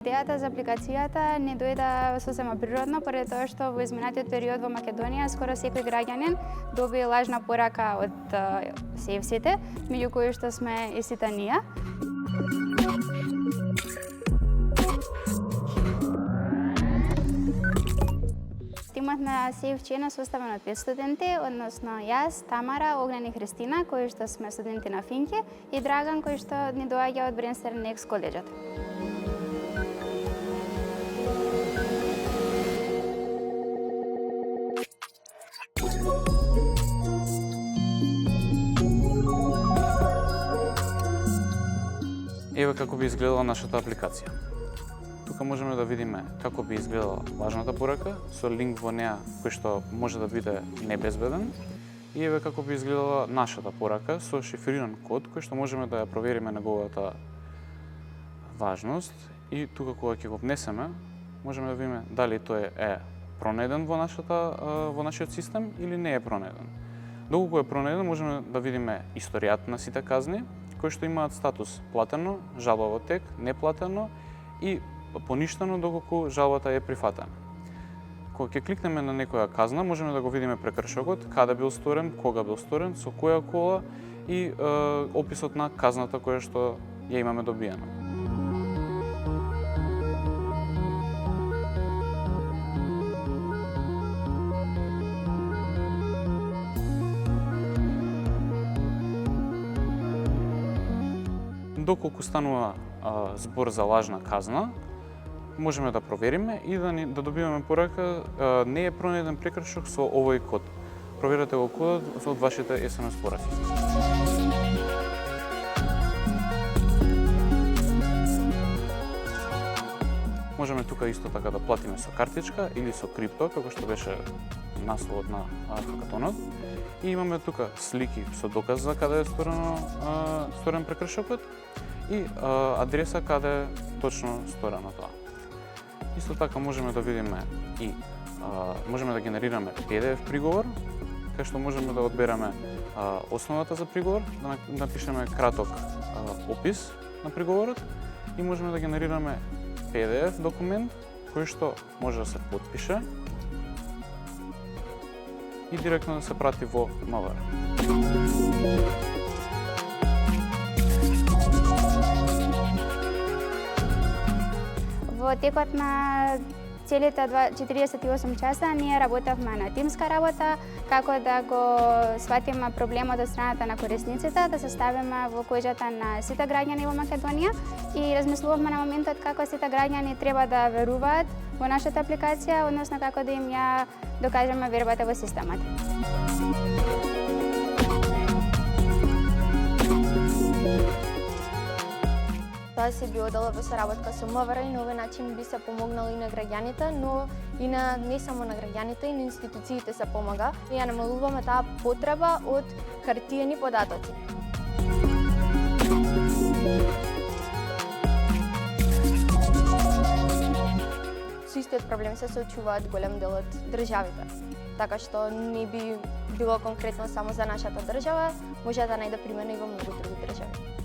Идејата за апликацијата не дојде сосема природно, поради тоа што во изминатиот период во Македонија скоро секој граѓанин доби лажна порака од CFC-те, меѓу кои што сме и сите ние. Тимот на CFC е составен од 5 студенти, односно јас, Тамара, Огнен и Христина, кои што сме студенти на Финки, и Драган, кој што ни доаѓа од Бренстерн Екс колеџот. Еве како би изгледала нашата апликација. Тука можеме да видиме како би изгледала лажната порака со линк во неа кој што може да биде небезбеден, и еве како би изгледала нашата порака со шифриран код кој што можеме да ја провериме неговата важност, и тука кога ќе го внесеме можеме да видиме дали тој е пронеден во нашиот систем или не е пронеден. Доколку е пронеден можеме да видиме историјата на сите казни кои што имаат статус платено, жалба во тек, неплатено и поништено доколку жалбата е прифатена. Кога ќе кликнеме на некоја казна, можеме да го видиме прекршокот, каде бил сторен, кога бил сторен, со која кола и описот на казната која што ја имаме добиена. Доколку станува збор за лажна казна, можеме да провериме и да добиваме порака не е пронеден прекршок со овој код. Проверете го кодот од вашите SMS пораки. Можеме тука исто така да платиме со картичка или со крипто, како што беше насловот на хакатонот. И имаме тука слики со доказ за каде е сторен прекршокот и адреса каде точно сторено тоа. Исто така можеме да видиме и можеме да генерираме PDF приговор, кај што можеме да одбереме основата за приговор, да напишеме краток опис на приговорот и можеме да генерираме PDF документ кој што може да се потпише и директно да се прати во МВР. Во текот на целите 48 часа ние работевме на тимска работа, како да го сватиме проблемот од страната на корисниците, да се ставиме во којжата на сите граѓани во Македонија и размислувавме на моментот како сите граѓани треба да веруваат во нашата апликација, односно како да им ја докажеме вербата во системот. Тоа се би одела во соработка со МВР и на овој начин би се помогнало и на граѓаните, но и не само на граѓаните, и на институциите се помага. Ја намалуваме таа потреба од хартиени податоци. Со истиот проблем се соочуваат голем дел од државите, така што не би било конкретно само за нашата држава, може да најде примена и во многу други држави.